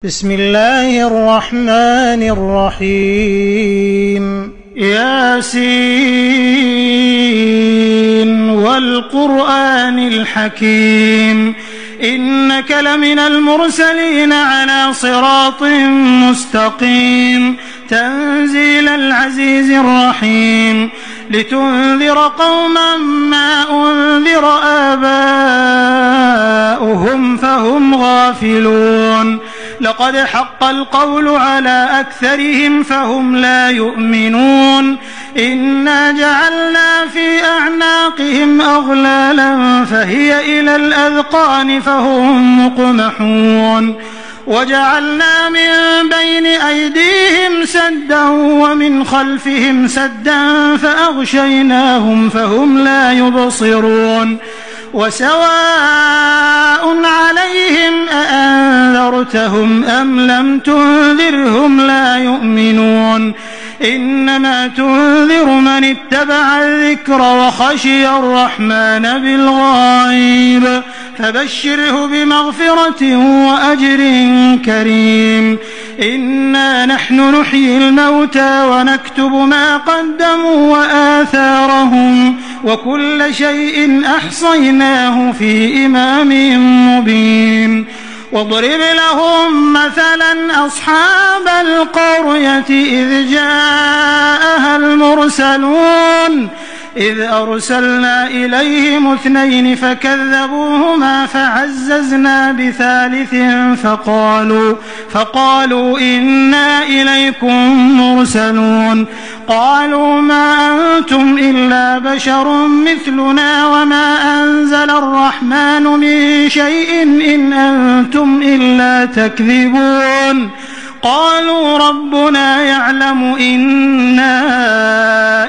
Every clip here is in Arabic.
بسم الله الرحمن الرحيم ياسين والقرآن الحكيم إنك لمن المرسلين على صراط مستقيم تنزيل العزيز الرحيم لتنذر قوما ما أنذر آباؤهم فهم غافلون لقد حق القول على أكثرهم فهم لا يؤمنون إنا جعلنا في أعناقهم أغلالا فهي إلى الأذقان فهم مقمحون وجعلنا من بين أيديهم سدا ومن خلفهم سدا فأغشيناهم فهم لا يبصرون وسواء عليهم أأنذرتهم أم لم تنذرهم لا يؤمنون إنما تنذر من اتبع الذكر وخشي الرحمن بالغيب فبشره بمغفرة وأجر كريم إنا نحن نحيي الموتى ونكتب ما قدموا وآثارهم وكل شيء أحصيناه في إمام مبين واضرب لهم مثلا أصحاب القرية إذ جاءها المرسلون إذ أرسلنا إليهم 2 فكذبوهما فعززنا بثالث فقالوا إنا إليكم مرسلون قالوا ما أنتم إلا بشر مثلنا وما أنزل الرحمن من شيء إن أنتم إلا تكذبون قالوا ربنا يعلم إنا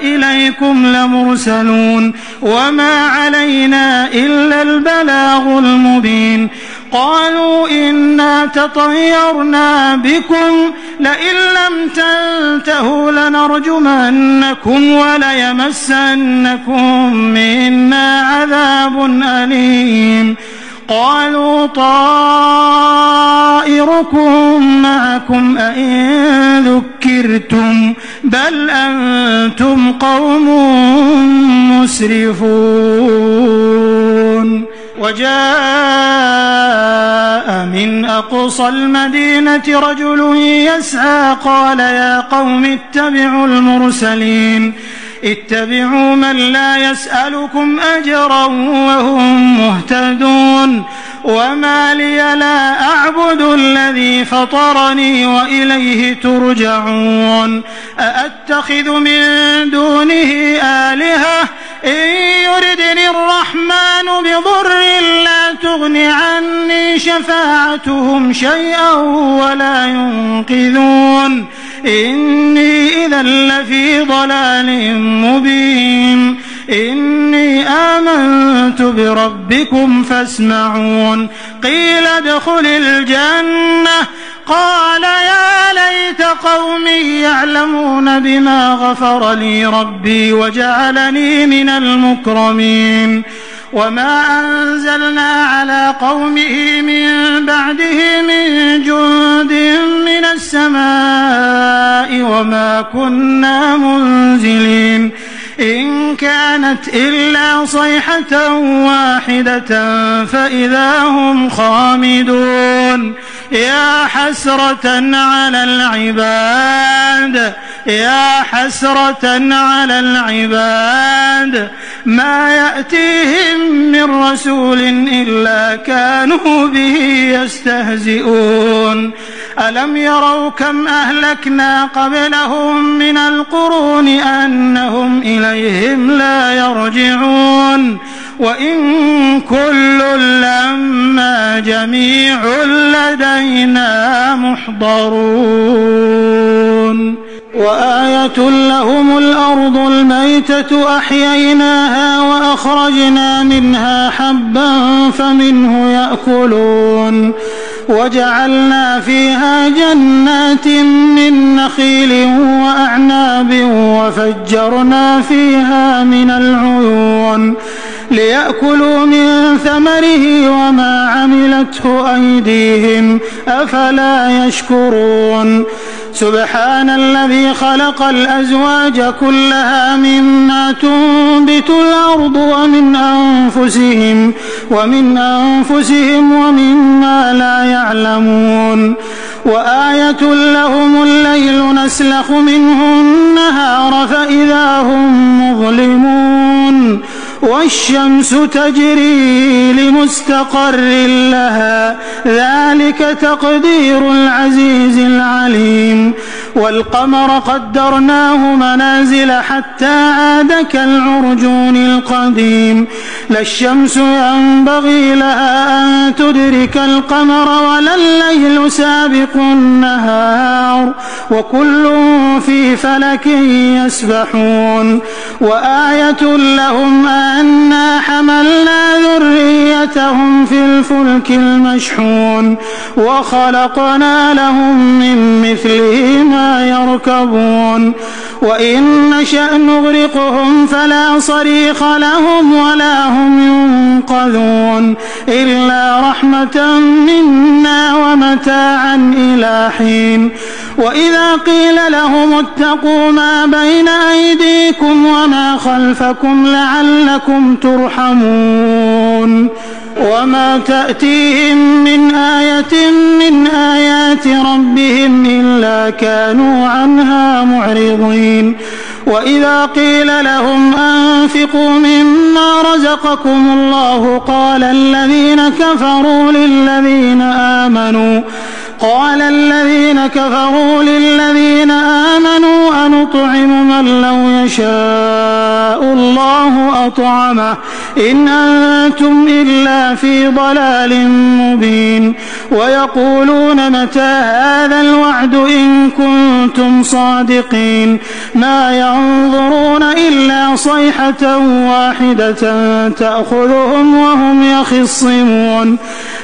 إليكم لمرسلون وما علينا إلا البلاغ المبين قالوا إنا تطيرنا بكم لئن لم تنتهوا لنرجمنكم وليمسنكم منا عذاب أليم قالوا طائركم معكم أئن ذكرتم بل أنتم قوم مسرفون وجاء من أقصى المدينة رجل يسعى قال يا قوم اتبعوا المرسلين اتبعوا من لا يسألكم أجرا وهم مهتدون وما لي لا أعبد الذي فطرني وإليه ترجعون أأتخذ من دونه آلهة إن يردني الرحمن بضر لا تغن عني شفاعتهم شيئا ولا ينقذون إني إذا لفي ضلال مبين إني آمنت بربكم فاسمعون قيل ادخل الجنة قال يا ليت قومي يعلمون بما غفر لي ربي وجعلني من المكرمين وما أنزلنا على قومه من بعده من جند من السماء وما كنا منزلين إن كانت إلا صيحة واحدة فإذا هم خامدون يا حسرة على العباد ما يأتيهم من رسول إلا كانوا به يستهزئون ألم يروا كم أهلكنا قبلهم من القرون أنهم إليهم لا يرجعون وإن كل لما جميع لدينا محضرون وآية لهم الأرض الميتة أحييناها وأخرجنا منها حبا فمنه يأكلون وجعلنا فيها جنات من نخيل وأعناب وفجرنا فيها من العيون ليأكلوا من ثمره وما عملته أيديهم أفلا يشكرون سبحان الذي خلق الأزواج كلها مما تنبت الأرض ومن أنفسهم ومما لا يعلمون وآية لهم الليل نسلخ منه النهار فإذا هم مظلمون والشمس تجري لمستقر لها ذلك تقدير العزيز العليم والقمر قدرناه منازل حتى عاد كالعرجون القديم لا الشمس ينبغي لها أن تدرك القمر ولا الليل سابق النهار وكل في فلك يسبحون وآية لهم أنا حملنا ذريتهم في الفلك المشحون وخلقنا لهم من مثله ما يركبون وإن نشأ نغرقهم فلا صريخ لهم ولا هم ينقذون إلا رحمة منا ومتاعا إلى حين وإذا قيل لهم اتقوا ما بين أيديكم وما خلفكم لعلكم ترحمون وما تأتيهم من آية من آيات ربهم إلا كانوا عنها معرضين وإذا قيل لهم أنفقوا مما رزقكم الله قال الذين كفروا للذين آمنوا أنطعم من لو يشاء الله أطعمه إن أنتم إلا في ضلال مبين ويقولون متى هذا الوعد إن كنتم صادقين ما ينظرون إلا صيحة واحدة تأخذهم وهم يخصمون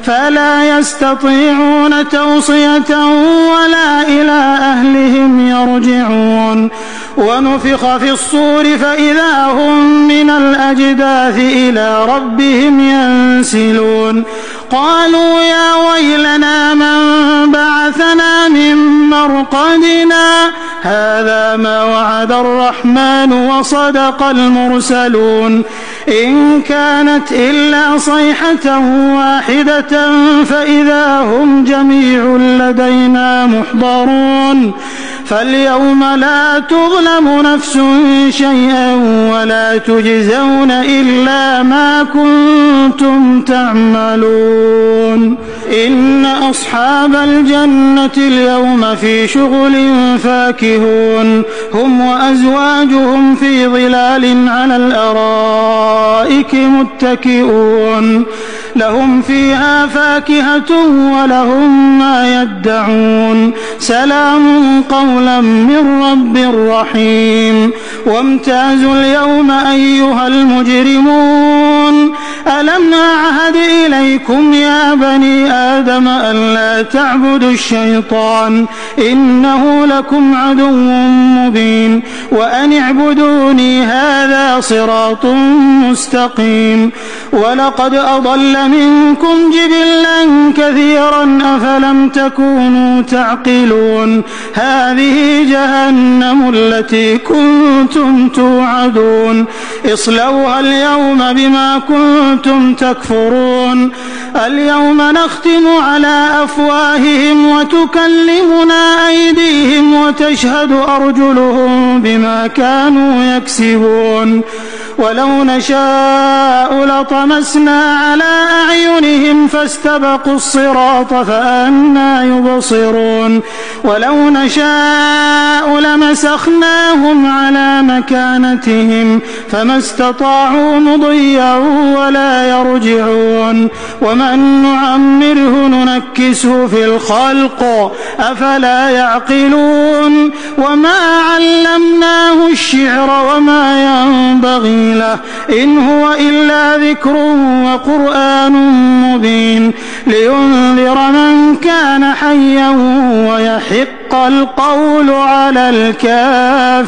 فلا يستطيعون توصية ولا إلى أهلهم يرجعون ونفخ في الصور فإذا هم من الأجداث إلى ربهم ينسلون قالوا يا ويلنا من بعثنا من مرقدنا هذا ما وعد الرحمن وصدق المرسلون إن كانت إلا صيحة واحدة فإذا هم جميع لدينا محضرون فاليوم لا تظلم نفس شيئا ولا تجزون إلا ما كنتم تعملون إن أصحاب الجنة اليوم في شغل فاكهون هم وأزواجهم في ظلال على الأرائك متكئون لهم فيها فاكهة ولهم ما يدعون سلام قولا من رب رحيم وامتازوا اليوم أيها المجرمون ألم أعهد إليكم يا بني آدم ألا تعبدوا الشيطان إنه لكم عدو مبين وأن اعبدوني هذا صراط مستقيم ولقد أضل منكم جبلا كثيرا أفلم تكونوا تعقلون هذه جهنم التي كنتم توعدون اصلوها اليوم بما كنتم تكفرون اليوم نختم على أفواههم وتكلمنا أيديهم وتشهد أرجلهم بما كانوا يكسبون ولو نشاء لطمسنا على أعينهم فاستبقوا الصراط فأنى يبصرون ولو نشاء لمسخناهم على مكانتهم فما استطاعوا مضيا ولا يرجعون ومن نعمره ننكسه في الخلق أفلا يعقلون وما علمناه الشعر وما ينبغي له إن هو إلا ذكر وقرآن مبين لينذر من كان حيا ويحق القول على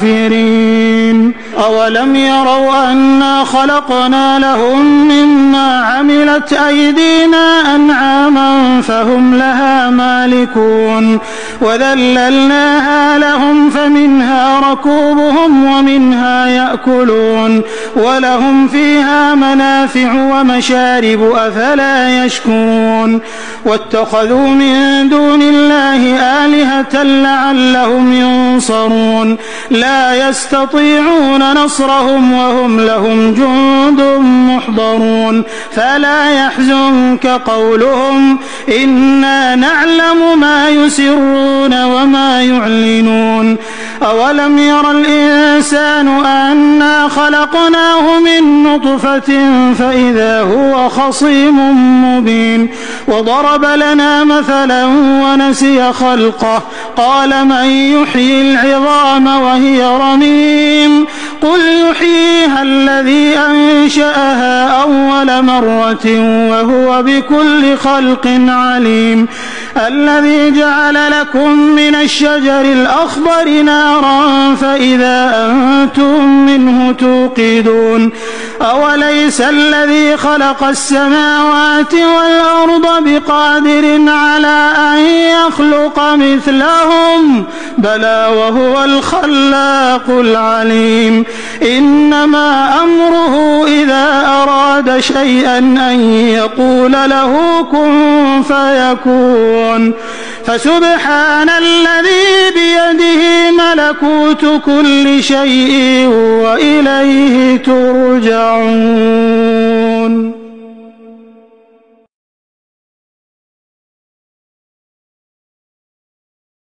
الكافرين. أولم يروا أنا خلقنا لهم مما عملت أيدينا أنعاما فهم لها مالكون وذللناها لهم فمنها ركوبهم ومنها يأكلون ولهم فيها منافع ومشارب أفلا يشكرون واتخذوا من دون الله آلهة لعلهم ينصرون لا يستطيعون نصرهم وهم لهم جند محضرون فلا يحزنك قولهم إنا نعلم ما يسرون وما يعلنون أولم ير الإنسان أنا خلقناه من نطفة فإذا هو خصيم مبين وضرب لنا مثلا ونسي خلقه قال من يحيي العظام وهي رميم قل يحييها الذي أنشأها أول مرة وهو بكل خلق عليم الذي جعل لكم من الشجر الأخضر نارا فإذا أنتم منه توقدون أوليس الذي خلق السماوات والأرض بقادر على أن يخلق مثلهم بلى وهو الخلاق العليم إنما أمره إذا أراد شيئا أن يقول له كن فيكون فسبحان الذي بيده ملكوت كل شيء وإليه ترجعون.